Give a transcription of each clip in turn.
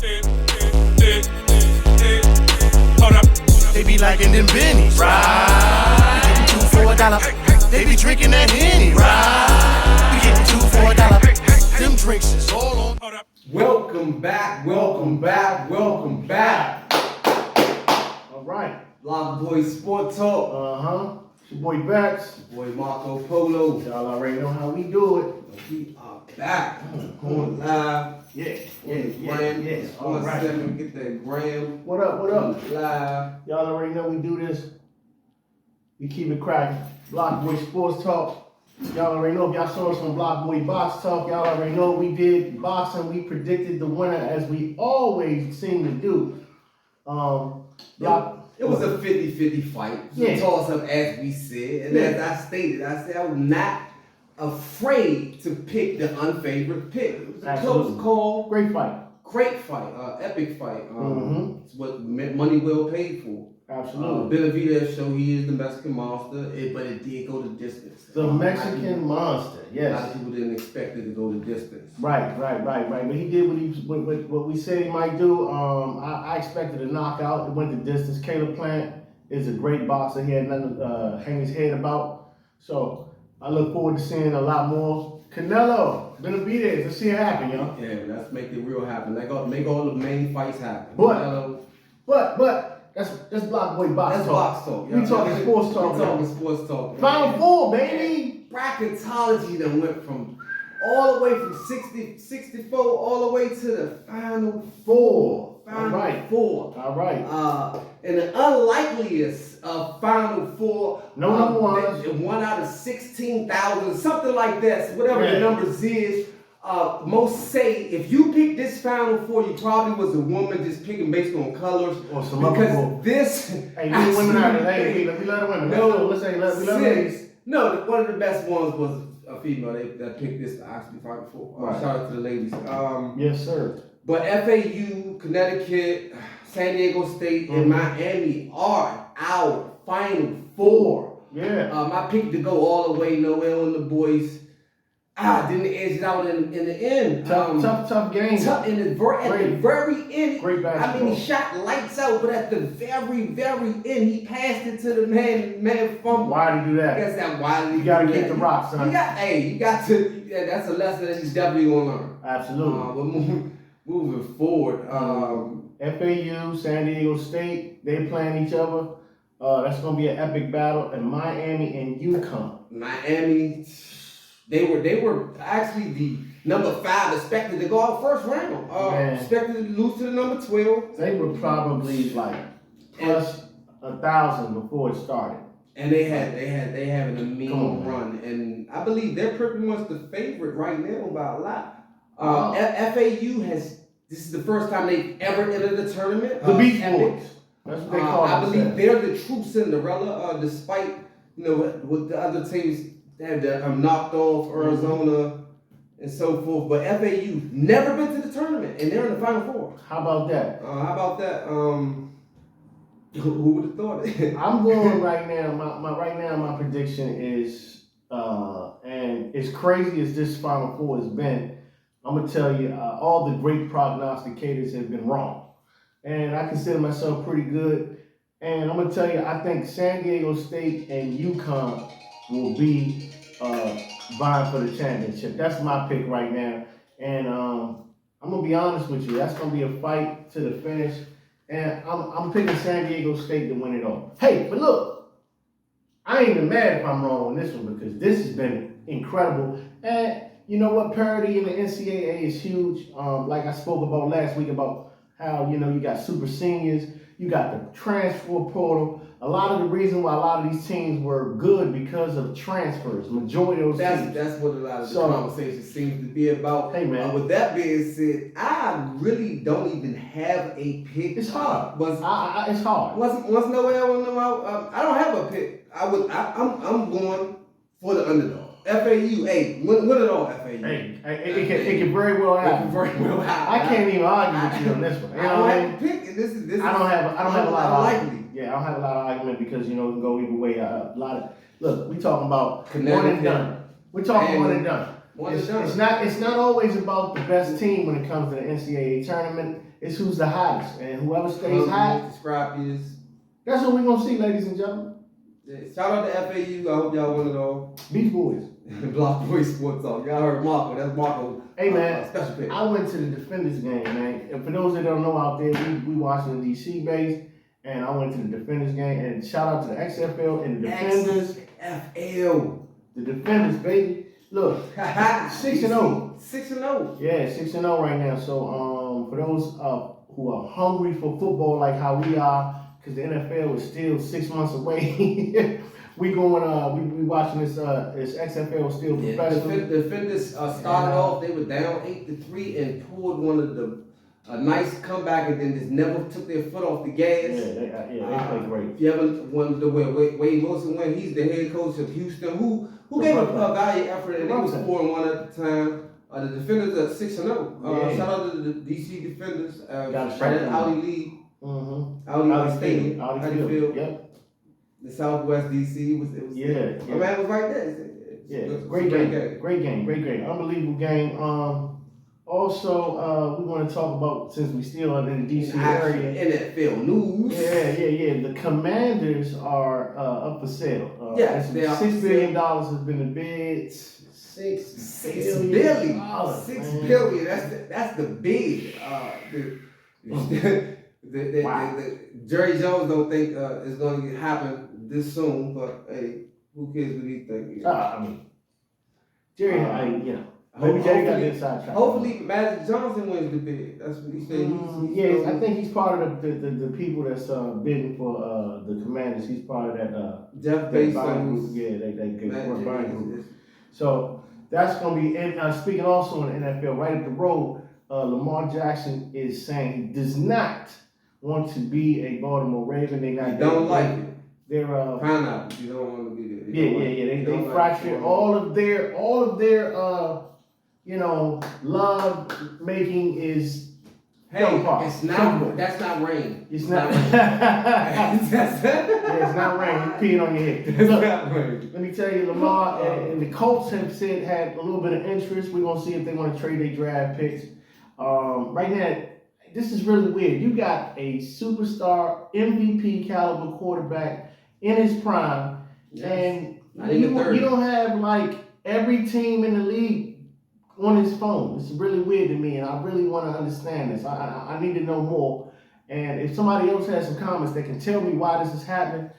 They be liking them bennies, right? We getting 2 for $1. They be drinking that Henny, right? We getting 2 for $1. Them drinks is all on. Welcome back. All right. BlockBoy SportsTalk. It's your boy Bex. Boy Marco Polo. Y'all already know how we do it. We are back. Going live. Yes. All right. 7, get that gram. What up? Live. Y'all already know we do this. We keep it cracking. BlockBoy SportsTalk. Y'all already know if y'all saw us on BlockBoy SportsTalk. Y'all already know what we did. Boxing, we predicted the winner as we always seem to do. It was a 50-50 fight. It was a toss-up, as we said. And as I stated, I said I was not afraid to pick the unfavored pick. It was a close call. Great fight. Epic fight. It's what money well paid for. Absolutely. Benavidez showed he is the Mexican monster, but it did go the distance. The Mexican monster, yes. A lot of people didn't expect it to go the distance. Right. But he did what we said he might do. I expected a knockout. It went the distance. Caleb Plant is a great boxer. He had nothing to hang his head about. So I look forward to seeing a lot more. Canelo, Benavidez, let's see it happen, y'all. Yeah, let's make it real happen. Make all the main fights happen. But that's BlockBoy box That's talk. box talk. We talking sports talk. We talking sports talk. Final four, baby. Bracketology that went from all the way from 64 all the way to the final four. Four. All right. And the unlikeliest of final four. No number ones. 1 out of 16,000, something like that. So whatever the numbers is. Most say if you pick this final four, you probably was a woman just picking based on colors. Or some because this. Hey, we women out of ladies. We love the women. We love ladies. No, one of the best ones was a female that picked this to actually final four. Right. Shout out to the ladies. Yes, sir. But FAU, Connecticut, San Diego State, and Miami are our final four. Yeah. I picked to go all the way. Noel and the boys. Didn't edge it out in the end. Tough game. At the very end. Great basketball. I mean, he shot lights out, but at the very end, he passed it to the man from. Why did he do that? I guess that why did he You gotta do get that? the rocks, son. You got to. Yeah, that's a lesson that he's definitely gonna learn. Absolutely. But moving forward, FAU, San Diego State, they playing each other. That's gonna be an epic battle. And Miami and UConn. Miami. They were actually the number 5 expected to go out first round. Expected to lose to the number 12. They were probably like plus 1,000 before it started. And they having a mean run, and I believe they're pretty much the favorite right now by a lot. FAU has this is the first time they've ever entered the tournament. The Beach Boys. That's what they call I believe they're the true Cinderella, despite what the other teams. They have knocked off Arizona and so forth. But FAU never been to the tournament, and they're in the Final Four. How about that? Who would have thought it? I'm going right now. My prediction is, and as crazy as this Final Four has been, I'm going to tell you, all the great prognosticators have been wrong. And I consider myself pretty good. And I'm going to tell you, I think San Diego State and UConn will be vying for the championship. That's my pick right now. And I'm going to be honest with you. That's going to be a fight to the finish. And I'm picking San Diego State to win it all. Hey, but look, I ain't even mad if I'm wrong on this one because this has been incredible. And you know what? Parity in the NCAA is huge. Like I spoke about last week about how, you got super seniors, you got the transfer portal. A lot of the reason why a lot of these teams were good because of transfers. Majority of those teams. That's what a lot of the conversation seems to be about. Hey man. With that being said, I really don't even have a pick. It's hard. It's hard. Once Noel know out, I don't have a pick. I'm going for the underdog. FAU, hey, win it all, FAU. Hey, it can very well happen. I can't even argue with you on this one. I don't have a pick. I don't have a lot of argument. Yeah, I don't have a lot of argument because it can go either way. Look, we talking about one and done. We're talking one and done. It's not always about the best team when it comes to the NCAA tournament. It's who's the hottest, and whoever stays hot, the scrappiest. That's what we're gonna see, ladies and gentlemen. Yeah, shout out to FAU. I hope y'all won it all. Beach Boys. BlockBoy SportsTalk. Y'all heard Marco. That's Marco. Hey man, special pick. I went to the Defenders game, man. And for those that don't know out there, we Washington D.C. based, and I went to the Defenders game. And shout out to the XFL and the Defenders. XFL. The Defenders, baby. Look, 6-0. 6-0. Yeah, 6-0 right now. So for those who are hungry for football like how we are, because the NFL is still 6 months away. we watching this XFL still professional. The Defenders started off, they were down 8-3 and pulled one of the nice comeback and then just never took their foot off the gas. They play great. If you ever wondered where Wade Wilson went, he's the head coach of Houston, who gave a valiant effort, and they was 4-1 at the time. The Defenders are 6-0. Shout out to the DC Defenders. Shout out to Audi Lee. Audi Stadium. Audi Field. Yep. The Southwest DC was my man was right there. Great game. Unbelievable game. Also, we want to talk about, since we still are in the DC area, NFL news. The Commanders are up for sale. They are. $6 billion has been the bid. $6 billion. $6 billion. That's the bid. The Jerry Jones don't think it's going to happen this soon, but hey, who cares what he think? Jerry, maybe Jerry got the inside track. Hopefully, Magic Johnson wins the bid. That's what he said. I think he's part of the people that's bidding for the Commanders. He's part of that Jeff buying group. Yeah, they buying group. So that's going to be. And speaking also in the NFL, right up the road, Lamar Jackson is saying he does not want to be a Baltimore Raven. They don't like it. They're pineapple. You don't want to be there. They fractured all of their love making is. Hey, it's not. That's not rain. It's not. Rain. It's not rain. You're peeing on your head. It's not rain. Let me tell you, Lamar and the Colts had a little bit of interest. We're gonna see if they want to trade their draft picks. Right now, this is really weird. You got a superstar MVP caliber quarterback in his prime, and you don't have like every team in the league on his phone. It's really weird to me, and I really want to understand this. I need to know more. And if somebody else has some comments that can tell me why this is happening,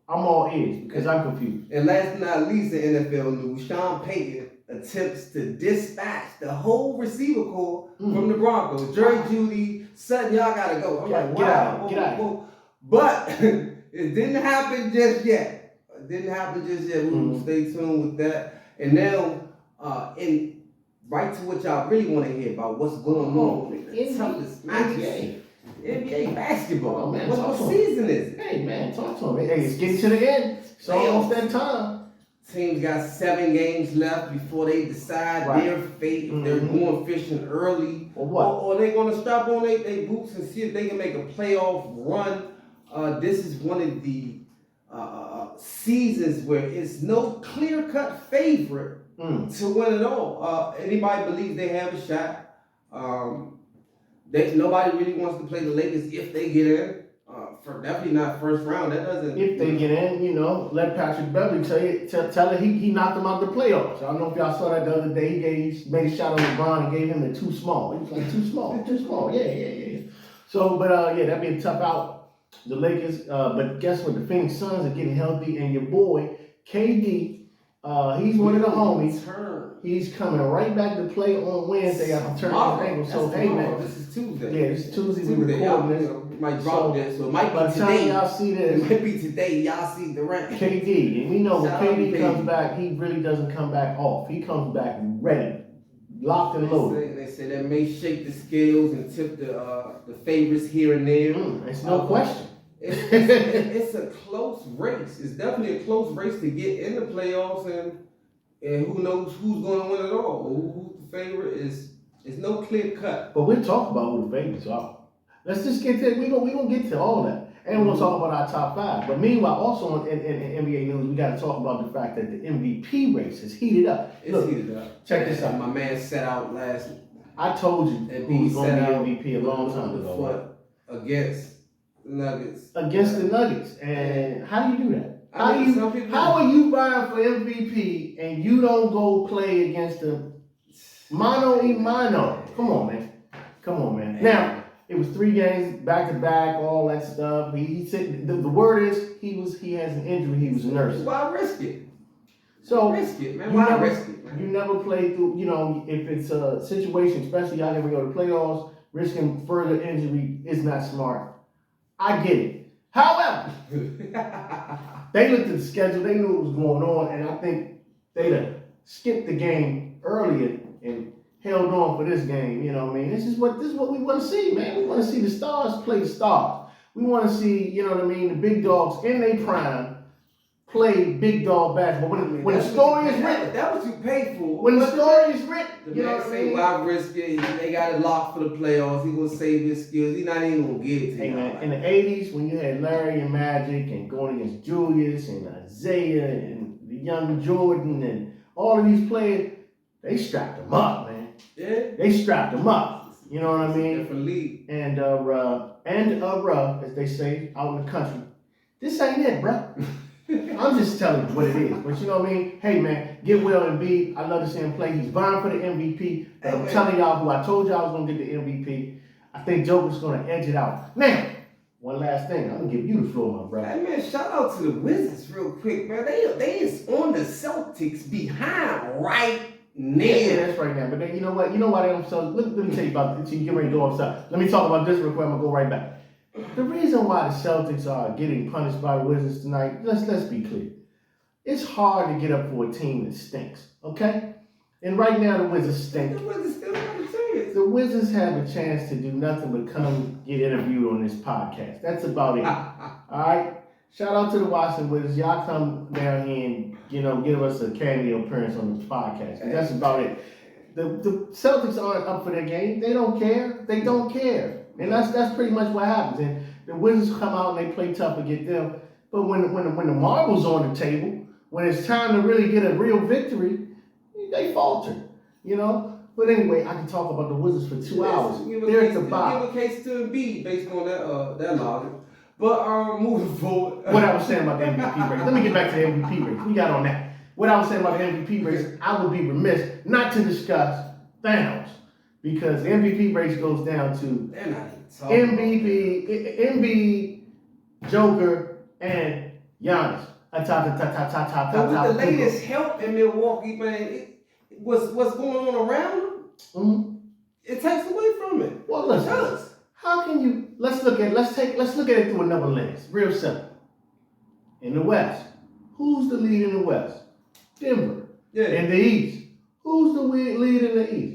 I'm all ears because I'm confused. And last but not least, in NFL news, Sean Payton attempts to dispatch the whole receiver corps from the Broncos. Jerry Jeudy, Sutton, y'all gotta go. I'm like, wow. Get out. But it didn't happen just yet. We will stay tuned with that. And now, right to what y'all really want to hear about what's going on in the toughest matches. NBA basketball. Man, what season is it? Hey man, talk to me. Hey, it's getting to the end. It's almost that time. Teams got 7 games left before they decide their fate. They're going fishing early. Or what? Or they're going to strap on their boots and see if they can make a playoff run. This is one of the seasons where it's no clear-cut favorite to win it all. Anybody believes they have a shot. Nobody really wants to play the Lakers if they get in. For definitely not first round. That doesn't. If they get in, let Patrick Beverly tell it he knocked them out the playoffs. I don't know if y'all saw that the other day. He made a shot on LeBron and gave him the too small. He was like too small. Yeah. So, but that'd be a tough out. The Lakers. But guess what? The Phoenix Suns are getting healthy, and your boy KD, he's one of the homies. He's coming right back to play on Wednesday after turning his ankle. So hey man, this is Tuesday. Yeah, this is Tuesday. We recording this. Might drop this, so it might be today. Y'all see this. It might be today. Y'all see the rank. KD, and we know when KD comes back, he really doesn't come back off. He comes back ready, locked and loaded. They say that may shake the scales and tip the favorites here and there. It's no question. It's a close race. It's definitely a close race to get in the playoffs, and who knows who's going to win it all. Who's the favorite is no clear cut. But we'll talk about who the favorites are. Let's just get to we're gonna get to all that. And we'll talk about our top 5. But meanwhile, also in NBA news, we got to talk about the fact that the MVP race is heated up. It's heated up. Check this out. My man set out last. I told you who was going to be MVP a long time ago. Against the Nuggets. Against the Nuggets. And how do you do that? How are you vying for MVP and you don't go play against the mano a mano? Come on, man. Now, it was 3 games back to back, all that stuff. He said the word is he has an injury. He was nursing. Why risk it? So risk it, man. Why risk it, man? You never play through. If it's a situation, especially y'all never go to playoffs, risking further injury is not smart. I get it. However, they looked at the schedule. They knew what was going on, and I think they'd have skipped the game earlier and held on for this game. You know what I mean? This is what we want to see, man. We want to see the stars play the stars. We want to see, you know what I mean, the big dogs in their prime play big dog basketball. When the story is written, that's what you paid for. When the story is written, you know what I mean? Why risk it? They got it locked for the playoffs. He gonna save his skills. He not even gonna get it to hey, you. Man, in the 80s, when you had Larry and Magic and going against Julius and Isaiah and the young Jordan and all of these players, they strapped them up, man. Yeah. They strapped them up. You know what I mean? Different league. And as they say out in the country, this ain't it, bro. I'm just telling you what it is. But you know what I mean? Hey, man, get well and be. I love to see him play. He's vying for the MVP. But I'm telling y'all who I told y'all I was going to get the MVP. I think Joker's going to edge it out. Now, one last thing. I'm going to give you the floor, my brother. Hey, man, shout out to the Wizards real quick, man. They is on the Celtics behind right now. Yeah, that's right now. But then, you know what? You know why they don't sell? Let me tell you about this. You get ready to go outside. Let me talk about this real quick. I'm going to go right back. The reason why the Celtics are getting punished by the Wizards tonight, let's be clear. It's hard to get up for a team that stinks, okay? And right now the Wizards stink. The Wizards still got a chance. The Wizards have a chance to do nothing but come get interviewed on this podcast. That's about it. All right? Shout out to the Washington Wizards. Y'all come down here and, give us a cameo appearance on this podcast. That's about it. The Celtics aren't up for their game. They don't care. They don't care. And that's pretty much what happens. And the Wizards come out and they play tough to get them. But when the marbles on the table, when it's time to really get a real victory, they falter. But anyway, I can talk about the Wizards for 2 hours. They're at the bottom. Give a case to Embiid based on that logic. But moving forward. What I was saying about the MVP race. Let me get back to the MVP race. We got on that. What I was saying about the MVP race, I would be remiss not to discuss Thanos. Because the MVP race goes down to Embiid, Joker, and Giannis. With the latest help in Milwaukee, man, what's going on around them, it takes away from it. Well, listen, how can you? Let's look at it through another lens. Real simple. In the West, who's the lead in the West? Denver. Yeah. In the East, who's the lead in the East?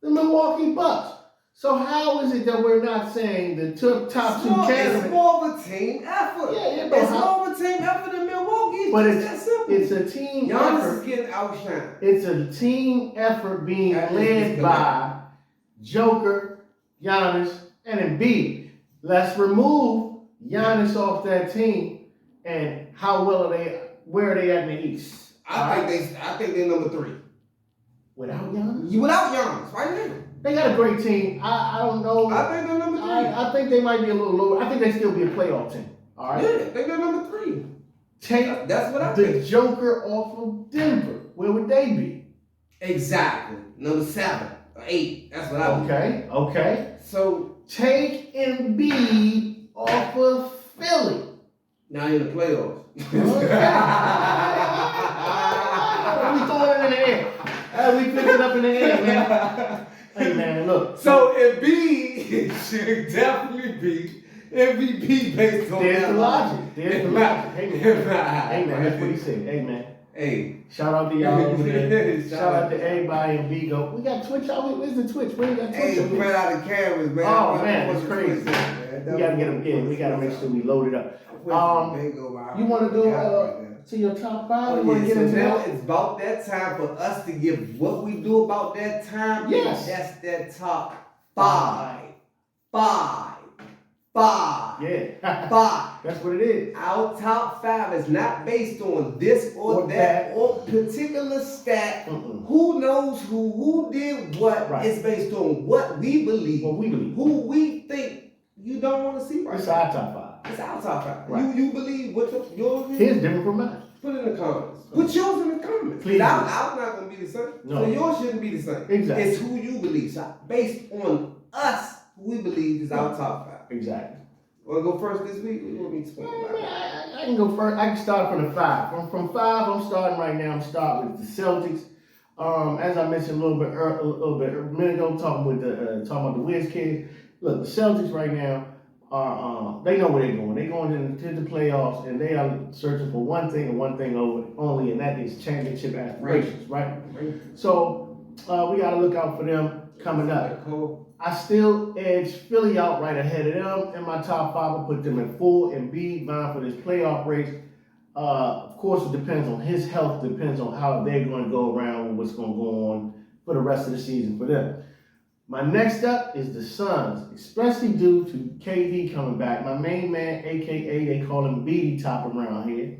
The Milwaukee Bucks. So how is it that we're not saying the top two candidates? It's more of a team effort. Yeah, it's more of a team effort than Milwaukee. But that simple. It's a team Giannis effort. Is getting outshined. It's a team effort being led by Joker, Giannis, and Embiid. Let's remove Giannis off that team, and how well are they? Where are they at in the East? I think they're number 3. Without Giannis? Without Giannis, right now. They got a great team. I don't know. I think they're number 3. I think they might be a little lower. I think they still be a playoff team. All right. Yeah, I think they're number 3. Take that's what I the think. Joker off of Denver. Where would they be? Exactly. Number 7 or 8. That's what I think. Okay. So take Embiid off of Philly. Now in the playoffs. We throwing it in the air. We pick it up in the air, man. Hey, man, look. So Embiid should definitely be MVP based on There's that the logic. There's the logic. Hey, man, that's what he said. Hey, man. Hey. Shout out to y'all over there. Shout out to everybody in Vigo. We got Twitch out. Where's the Twitch? Where we got Twitch? Hey, we ran out of cameras, man. Oh, man, it's crazy. We gotta get them in. We gotta make sure we load it up. You want to go to your top 5? Now it's about that time for us to give what we do about that time. Yes. That's that top 5. Yeah. 5. That's what it is. Our top 5 is not based on this or that or particular stat. Who knows who did what? Right. It's based on what we believe. What we believe. Who we think you don't want to see right It's now. our top 5. It's our top 5. Right. You believe what yours is? His different from mine. Put it in the comments. Put yours in the comments. Please. I'm not going to be the same. No. So yours shouldn't be the same. Exactly. It's who you believe. So based on us, who we believe is our top 5. Exactly. Want to go first this week? What do you want me to explain about it? I can go first. I can start from the 5. From 5, I'm starting right now. I'm starting with the Celtics. As I mentioned a little bit a minute ago, talking about the Wiz kids. Look, the Celtics right now are they know where they're going. They're going into the playoffs, and they are searching for one thing and one thing only, and that is championship aspirations. Right. So we got to look out for them coming up. I still edge Philly out right ahead of them. In my top 5, I put them at 4 and B, vying for this playoff race. Of course, it depends on his health, depends on how they're going to go around and what's going to go on for the rest of the season for them. My next up is the Suns, especially due to KD coming back. My main man, a.k.a. they call him Beatty Top around here.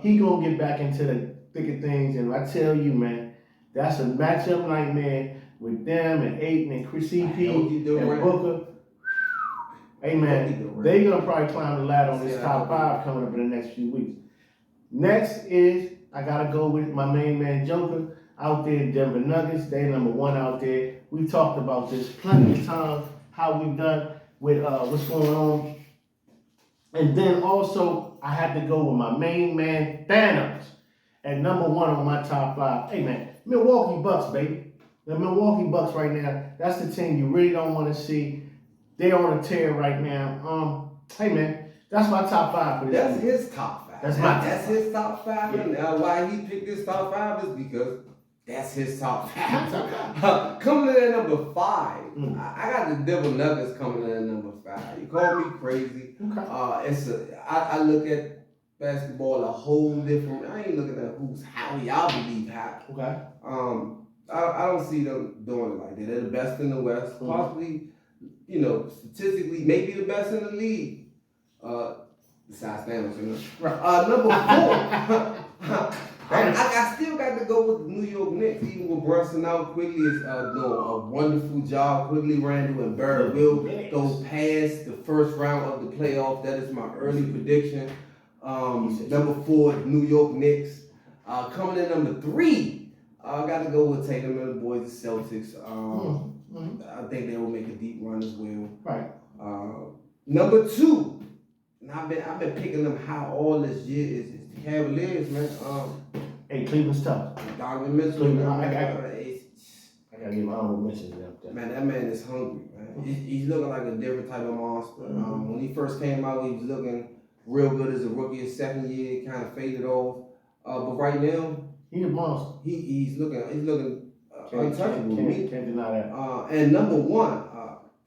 He going to get back into the thick of things, and I tell you, man, that's a matchup nightmare with them and Ayton and Chris CP and Booker. Hey, man, they're going to probably climb the ladder on this top 5 coming up in the next few weeks. Next is, I got to go with my main man, Joker, out there in Denver Nuggets. They're number 1 out there. We talked about this plenty of times, how we've done with what's going on. And then also, I had to go with my main man, Thanos, at number 1 on my top 5. Hey, man, Milwaukee Bucks, baby. The Milwaukee Bucks right now, that's the team you really don't want to see. They're on a tear right now. Hey, man, that's my top 5 for this That's week. his top 5. That's his top 5. Yeah. And why he picked this top 5 is because that's his top 5. Coming in at number 5, I got the Denver Nuggets coming in at number 5. You call me crazy. Okay. I look at basketball a whole different. I ain't looking at how y'all believe how. Okay. I don't see them doing it like that. They're the best in the West, possibly, statistically, maybe the best in the league. Besides Thanos, Right. Number 4. I still got to go with the New York Knicks, even with Brunson out. Quickly is doing a wonderful job. Quickly, Randall, and Barrett will go past the first round of the playoff. That is my early prediction. Number 4, New York Knicks. Coming in number 3, I got to go with Tatum and the boys, the Celtics. I think they will make a deep run as well. Right. Number 2, and I've been picking them high all this year is the Cavaliers, man. Hey, Cleveland's tough. Donovan Mitchell. I gotta give my honorable mention to them. Man, that man is hungry, man. He's looking like a different type of monster. When he first came out, he was looking real good as a rookie. His second year, kind of faded off. But right now, he's a monster. He's looking untouchable. Can't deny that. And number 1,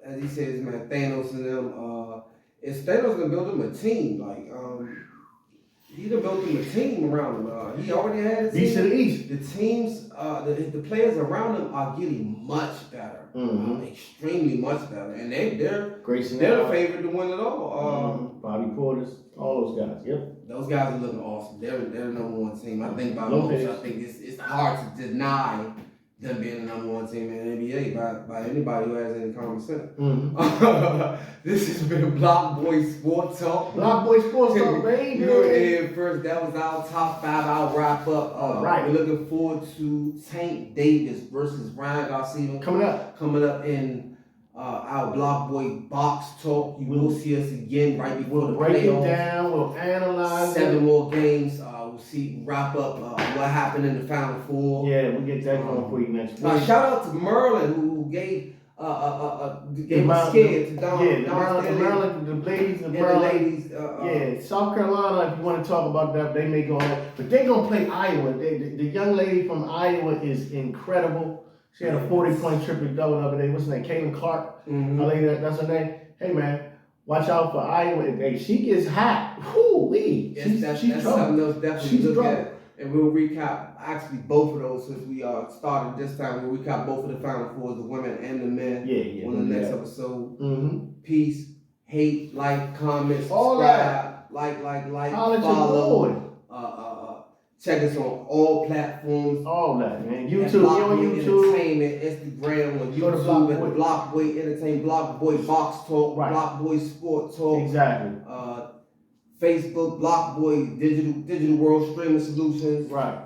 as he says, man, Thanos and them. Is Thanos gonna build him a team? He done built him a team around him. He already had a team. Beast of the East. The teams, the players around him are getting much better. Extremely much better. And they're the favorite to win it all. Bobby Portis, all those guys. Yep. Those guys are looking awesome. They're the number 1 team. I think it's hard to deny them being the number 1 team in the NBA by anybody who has any common sense. This has been BlockBoy SportsTalk. BlockBoy SportsTalk, baby. You know, and first, that was our top 5. I'll wrap up. All right. We're looking forward to Tank Davis versus Ryan Garcia. Coming up in our BlockBoy Box Talk. You will see us again right before the break playoffs. it down. We'll analyze 7 more games. We'll wrap up what happened in the Final 4. Yeah, we'll get that going for you next week. Shout out to Merlin who gave a skid to Don. Maryland, the ladies, the ladies. South Carolina, if you want to talk about that, they may go on that. But they're going to play Iowa. The young lady from Iowa is incredible. She had a 40-point triple-double the other day. What's her name? Caitlin Clark. I lady, that's her name. Hey, man, watch out for Iowa. Hey, she gets hot. Whoo-wee. That's something else definitely to look at. And we'll recap actually both of those since we started this time. We'll recap both of the Final Fours, the women and the men, on the next episode. Peace. hate, like, comment, All subscribe, like, Holla at your follow. boy. Check us on all platforms. All that, man. At YouTube, you on BlockBoy YouTube. Entertainment, Instagram, on Go to YouTube, at BlockBoy. the BlockBoy Entertainment, BlockBoy Box Talk, Right. BlockBoy Sport Talk. Exactly. Facebook, BlockBoy Digital World Streaming Solutions. Right.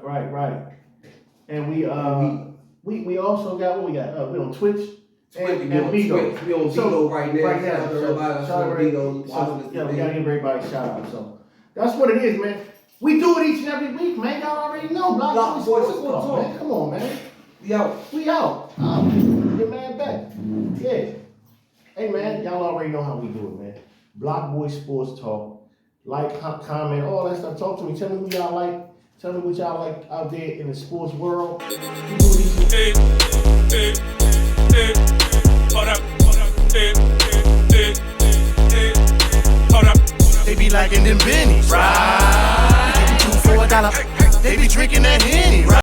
And we also got what we got. We on Twitch. And we on Bigo. Twitch. We on Bigo right now. Right now. Shout out to everybody that's on Bigo watching us Yeah, we today. gotta give everybody a shout out. So that's what it is, man. We do it each and every week, man. Y'all already know. BlockBoy Sports SportsTalk, Talk. man. Come on, man. Yo. We out. Get man back. Yeah. Hey, man, y'all already know how we do it, man. BlockBoy SportsTalk. Like, comment, all that stuff. Talk to me. Tell me who y'all like. Tell me what y'all like out there in the sports world. We do it each. Hold up. They be liking them bennies, right? We getting $2 for $1. They be drinking that Henny, right?